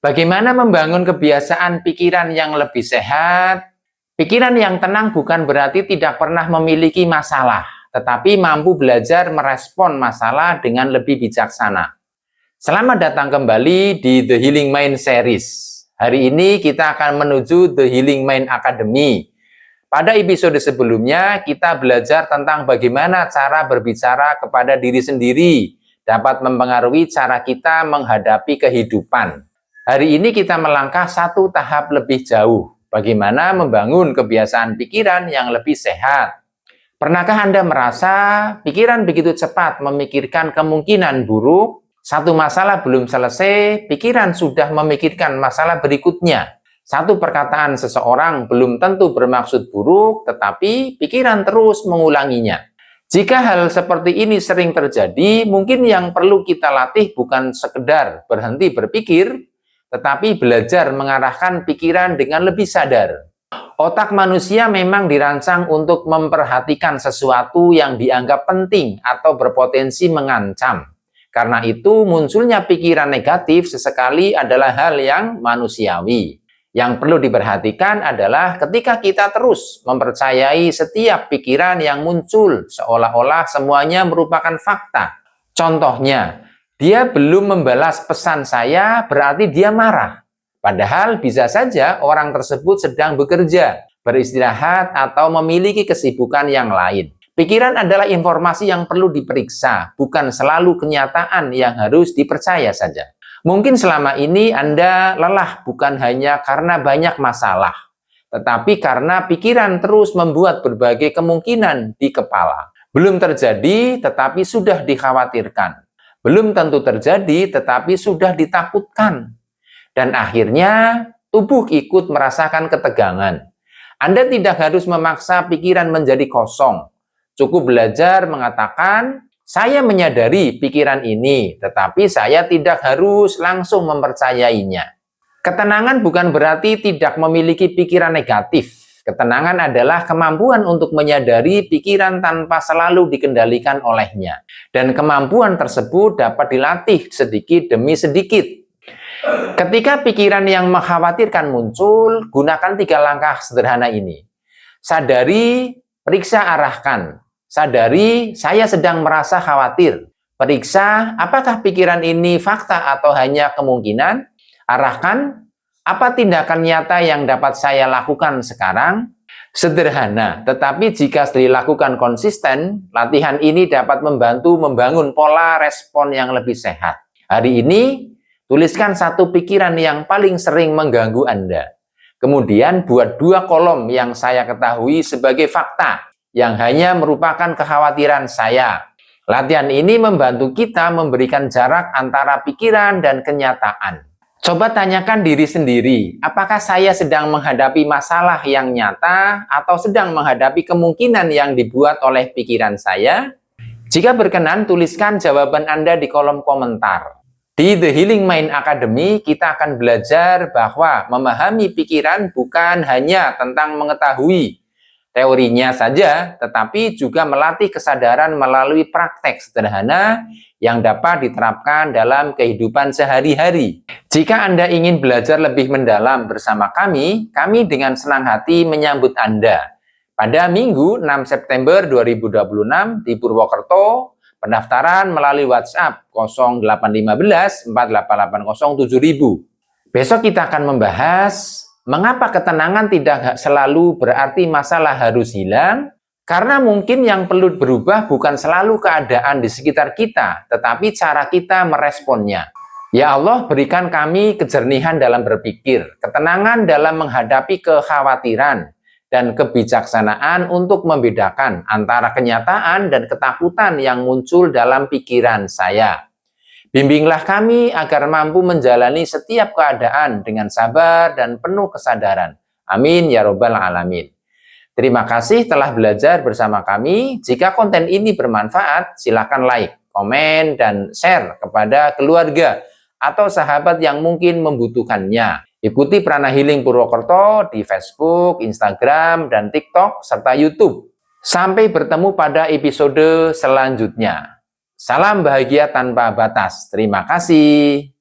Bagaimana membangun kebiasaan pikiran yang lebih sehat? Pikiran yang tenang bukan berarti tidak pernah memiliki masalah, tetapi mampu belajar merespon masalah dengan lebih bijaksana. Selamat datang kembali di The Healing Mind Series. Hari ini kita akan menuju The Healing Mind Academy. Pada episode sebelumnya, kita belajar tentang bagaimana cara berbicara kepada diri sendiri dapat mempengaruhi cara kita menghadapi kehidupan. Hari ini kita melangkah satu tahap lebih jauh. Bagaimana membangun kebiasaan pikiran yang lebih sehat. Pernahkah Anda merasa pikiran begitu cepat memikirkan kemungkinan buruk? Satu masalah belum selesai, pikiran sudah memikirkan masalah berikutnya. Satu perkataan seseorang belum tentu bermaksud buruk, tetapi pikiran terus mengulanginya. Jika hal seperti ini sering terjadi, mungkin yang perlu kita latih bukan sekedar berhenti berpikir, tetapi belajar mengarahkan pikiran dengan lebih sadar. Otak manusia memang dirancang untuk memperhatikan sesuatu yang dianggap penting atau berpotensi mengancam. Karena itu, munculnya pikiran negatif sesekali adalah hal yang manusiawi. Yang perlu diperhatikan adalah ketika kita terus mempercayai setiap pikiran yang muncul seolah-olah semuanya merupakan fakta. Contohnya, dia belum membalas pesan saya, berarti dia marah. Padahal bisa saja orang tersebut sedang bekerja, beristirahat, atau memiliki kesibukan yang lain. Pikiran adalah informasi yang perlu diperiksa, bukan selalu kenyataan yang harus dipercaya saja. Mungkin selama ini Anda lelah bukan hanya karena banyak masalah, tetapi karena pikiran terus membuat berbagai kemungkinan di kepala. Belum terjadi, tetapi sudah dikhawatirkan. Belum tentu terjadi, tetapi sudah ditakutkan. Dan akhirnya, tubuh ikut merasakan ketegangan. Anda tidak harus memaksa pikiran menjadi kosong. Cukup belajar mengatakan, saya menyadari pikiran ini, tetapi saya tidak harus langsung mempercayainya. Ketenangan bukan berarti tidak memiliki pikiran negatif. Ketenangan adalah kemampuan untuk menyadari pikiran tanpa selalu dikendalikan olehnya. Dan kemampuan tersebut dapat dilatih sedikit demi sedikit. Ketika pikiran yang mengkhawatirkan muncul, gunakan 3 langkah sederhana ini. Sadari, periksa, arahkan. Sadari, saya sedang merasa khawatir. Periksa, apakah pikiran ini fakta atau hanya kemungkinan? Arahkan, apa tindakan nyata yang dapat saya lakukan sekarang? Sederhana, tetapi jika dilakukan konsisten, latihan ini dapat membantu membangun pola respon yang lebih sehat. Hari ini, tuliskan satu pikiran yang paling sering mengganggu Anda. Kemudian buat 2 kolom yang saya ketahui sebagai fakta, yang hanya merupakan kekhawatiran saya. Latihan ini membantu kita memberikan jarak antara pikiran dan kenyataan. Coba tanyakan diri sendiri, apakah saya sedang menghadapi masalah yang nyata atau sedang menghadapi kemungkinan yang dibuat oleh pikiran saya? Jika berkenan, tuliskan jawaban Anda di kolom komentar. Di The Healing Mind Academy, kita akan belajar bahwa memahami pikiran bukan hanya tentang mengetahui teorinya saja, tetapi juga melatih kesadaran melalui praktek sederhana yang dapat diterapkan dalam kehidupan sehari-hari. Jika Anda ingin belajar lebih mendalam bersama kami dengan senang hati menyambut Anda. Pada Minggu 6 September 2026 di Purwokerto, pendaftaran melalui WhatsApp 0815 4880 7000. Besok kita akan membahas mengapa ketenangan tidak selalu berarti masalah harus hilang? Karena mungkin yang perlu berubah bukan selalu keadaan di sekitar kita, tetapi cara kita meresponnya. Ya Allah, berikan kami kejernihan dalam berpikir, ketenangan dalam menghadapi kekhawatiran, dan kebijaksanaan untuk membedakan antara kenyataan dan ketakutan yang muncul dalam pikiran saya. Bimbinglah kami agar mampu menjalani setiap keadaan dengan sabar dan penuh kesadaran. Amin ya robbal alamin. Terima kasih telah belajar bersama kami. Jika konten ini bermanfaat, silakan like, komen, dan share kepada keluarga atau sahabat yang mungkin membutuhkannya. Ikuti Prana Healing Purwokerto di Facebook, Instagram, dan TikTok, serta YouTube. Sampai bertemu pada episode selanjutnya. Salam bahagia tanpa batas. Terima kasih.